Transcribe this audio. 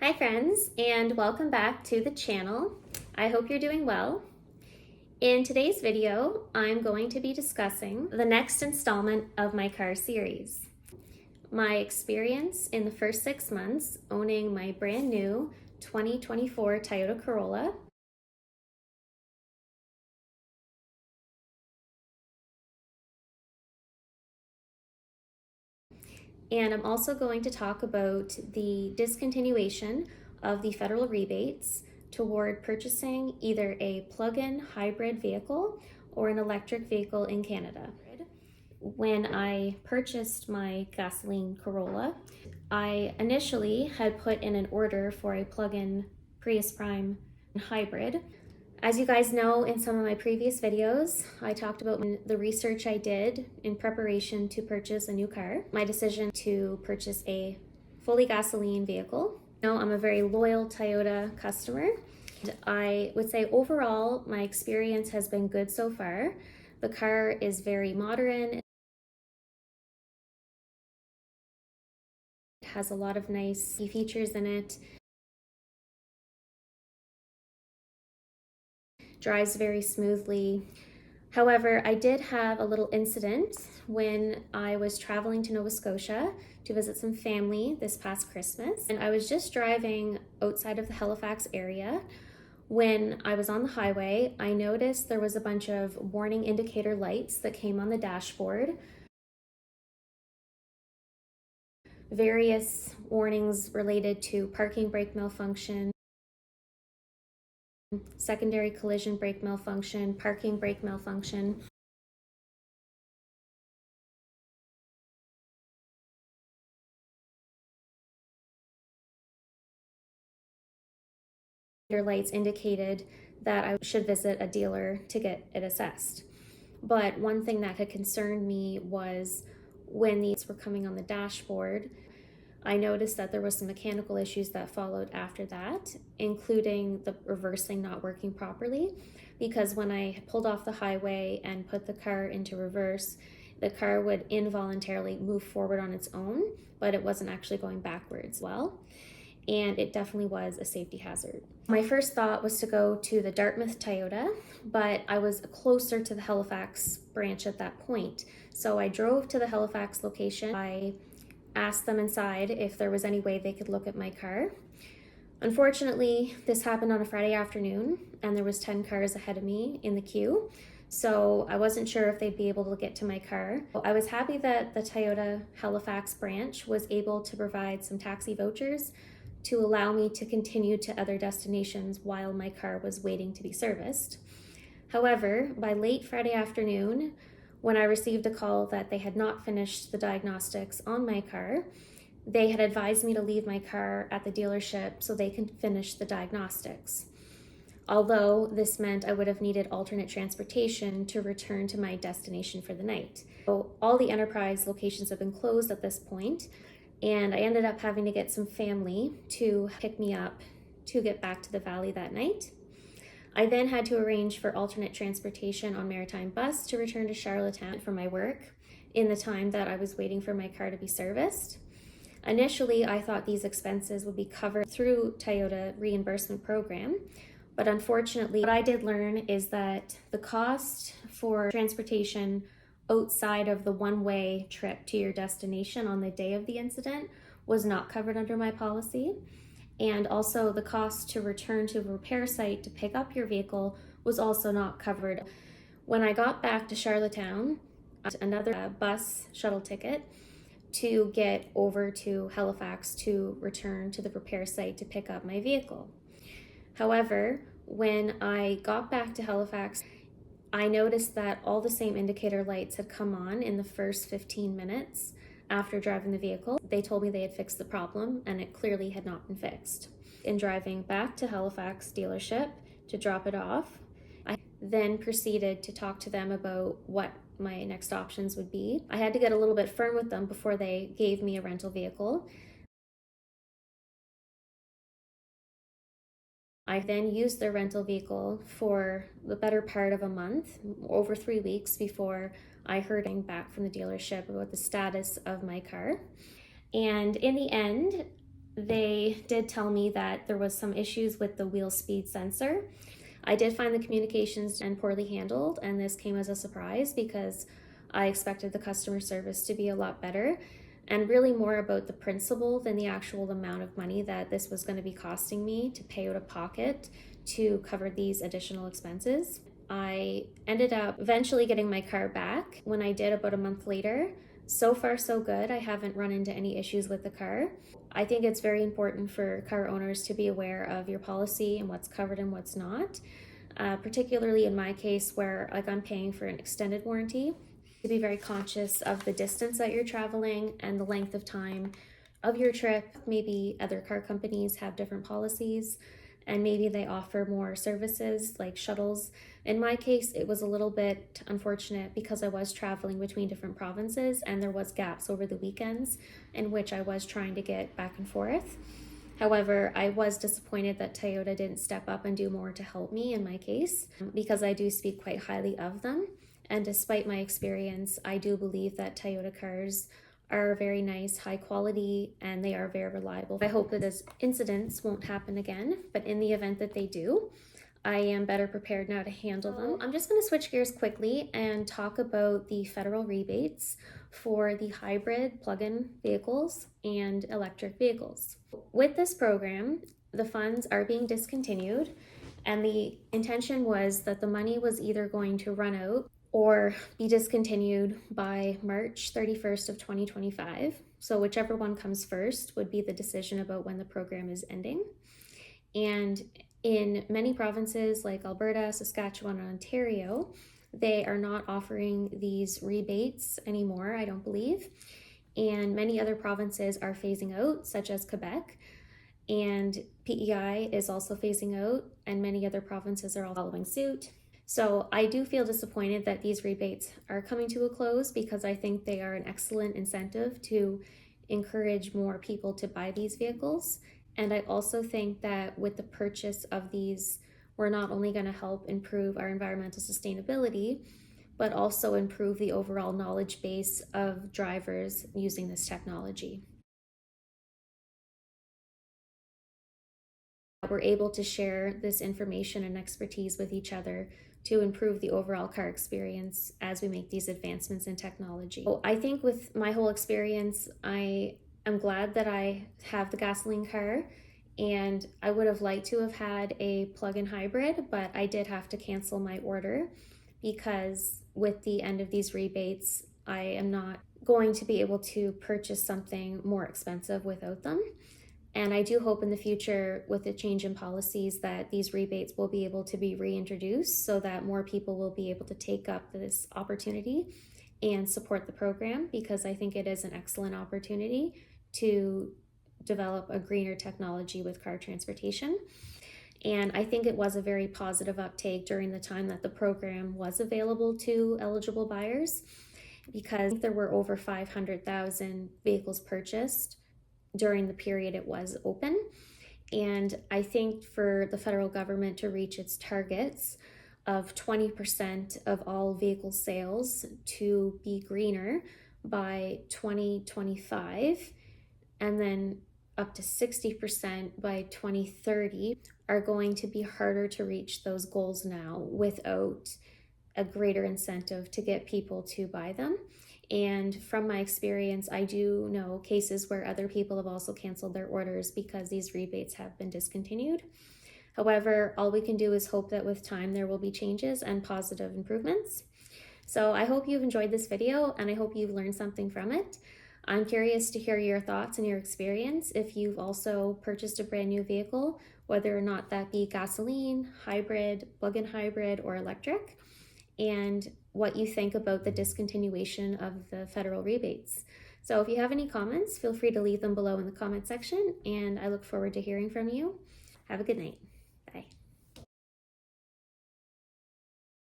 Hi friends, and welcome back to the channel. I hope you're doing well. In today's video, I'm going to be discussing the next installment of my car series. My experience in the first 6 months owning my brand new 2024 Toyota Corolla, and I'm also going to talk about the discontinuation of the federal rebates toward purchasing either a plug-in hybrid vehicle or an electric vehicle in Canada. When I purchased my gasoline Corolla, I initially had put in an order for a plug-in Prius Prime hybrid. As you guys know, in some of my previous videos, I talked about the research I did in preparation to purchase a new car, my decision to purchase a fully gasoline vehicle. Now, I'm a very loyal Toyota customer. I would say overall, my experience has been good so far. The car is very modern. It has a lot of nice features in it. Drives very smoothly. However, I did have a little incident when I was traveling to Nova Scotia to visit some family this past Christmas. And I was just driving outside of the Halifax area. When I was on the highway, I noticed there was a bunch of warning indicator lights that came on the dashboard. Various warnings related to parking brake malfunction, secondary collision brake malfunction, parking brake malfunction. Your lights indicated that I should visit a dealer to get it assessed. But one thing that had concerned me was when these were coming on the dashboard, I noticed that there was some mechanical issues that followed after that, including the reversing not working properly, because when I pulled off the highway and put the car into reverse, the car would involuntarily move forward on its own, but it wasn't actually going backwards well. And it definitely was a safety hazard. My first thought was to go to the Dartmouth Toyota, but I was closer to the Halifax branch at that point. So I drove to the Halifax location. I asked them inside if there was any way they could look at my car. Unfortunately, this happened on a Friday afternoon, and there was 10 cars ahead of me in the queue. So I wasn't sure if they'd be able to get to my car. I was happy that the Toyota Halifax branch was able to provide some taxi vouchers to allow me to continue to other destinations while my car was waiting to be serviced. However, by late Friday afternoon, when I received a call that they had not finished the diagnostics on my car, they had advised me to leave my car at the dealership so they can finish the diagnostics. Although this meant I would have needed alternate transportation to return to my destination for the night. So all the Enterprise locations have been closed at this point, and I ended up having to get some family to pick me up to get back to the valley that night. I then had to arrange for alternate transportation on Maritime Bus to return to Charlottetown for my work in the time that I was waiting for my car to be serviced. Initially, I thought these expenses would be covered through Toyota reimbursement program, but unfortunately, what I did learn is that the cost for transportation outside of the one-way trip to your destination on the day of the incident was not covered under my policy. And also the cost to return to a repair site to pick up your vehicle was also not covered. When I got back to Charlottetown, another bus shuttle ticket to get over to Halifax to return to the repair site to pick up my vehicle. However, when I got back to Halifax, I noticed that all the same indicator lights had come on in the first 15 minutes after driving the vehicle. They told me they had fixed the problem, and it clearly had not been fixed. In driving back to Halifax dealership to drop it off, I then proceeded to talk to them about what my next options would be. I had to get a little bit firm with them before they gave me a rental vehicle. I then used their rental vehicle for the better part of a month, over 3 weeks, before I heard back from the dealership about the status of my car. And in the end, they did tell me that there was some issues with the wheel speed sensor. I did find the communications and poorly handled, and this came as a surprise because I expected the customer service to be a lot better and really more about the principle than the actual amount of money that this was going to be costing me to pay out of pocket to cover these additional expenses. I ended up eventually getting my car back. When I did about a month later, so far so good. I haven't run into any issues with the car. I think it's very important for car owners to be aware of your policy and what's covered and what's not. Particularly in my case where I'm paying for an extended warranty, to be very conscious of the distance that you're traveling and the length of time of your trip. Maybe other car companies have different policies and maybe they offer more services like shuttles. In my case, it was a little bit unfortunate because I was traveling between different provinces and there was gaps over the weekends in which I was trying to get back and forth. However, I was disappointed that Toyota didn't step up and do more to help me in my case because I do speak quite highly of them. And despite my experience, I do believe that Toyota cars are very nice, high quality, and they are very reliable. I hope that these incidents won't happen again, but in the event that they do, I am better prepared now to handle them. I'm just going to switch gears quickly and talk about the federal rebates for the hybrid plug-in vehicles and electric vehicles. With this program, the funds are being discontinued, and the intention was that the money was either going to run out or be discontinued by March 31st of 2025. So whichever one comes first would be the decision about when the program is ending. And in many provinces like Alberta, Saskatchewan, and Ontario, they are not offering these rebates anymore, I don't believe. And many other provinces are phasing out, such as Quebec. And PEI is also phasing out, and many other provinces are all following suit. So I do feel disappointed that these rebates are coming to a close because I think they are an excellent incentive to encourage more people to buy these vehicles. And I also think that with the purchase of these, we're not only going to help improve our environmental sustainability, but also improve the overall knowledge base of drivers using this technology. We're able to share this information and expertise with each other to improve the overall car experience as we make these advancements in technology. So I think with my whole experience, I am glad that I have the gasoline car, and I would have liked to have had a plug-in hybrid, but I did have to cancel my order because with the end of these rebates, I am not going to be able to purchase something more expensive without them. And I do hope in the future, with the change in policies, that these rebates will be able to be reintroduced so that more people will be able to take up this opportunity and support the program, because I think it is an excellent opportunity to develop a greener technology with car transportation. And I think it was a very positive uptake during the time that the program was available to eligible buyers, because there were over 500,000 vehicles purchased during the period it was open. And I think for the federal government to reach its targets of 20% of all vehicle sales to be greener by 2025, and then up to 60% by 2030, are going to be harder to reach those goals now without a greater incentive to get people to buy them. And from my experience, I do know cases where other people have also canceled their orders because these rebates have been discontinued. However, all we can do is hope that with time there will be changes and positive improvements. So I hope you've enjoyed this video, and I hope you've learned something from it. I'm curious to hear your thoughts and your experience if you've also purchased a brand new vehicle, whether or not that be gasoline, hybrid, plug-in hybrid, or electric, and what you think about the discontinuation of the federal rebates. So if you have any comments, feel free to leave them below in the comment section, and I look forward to hearing from you. Have a good night. Bye.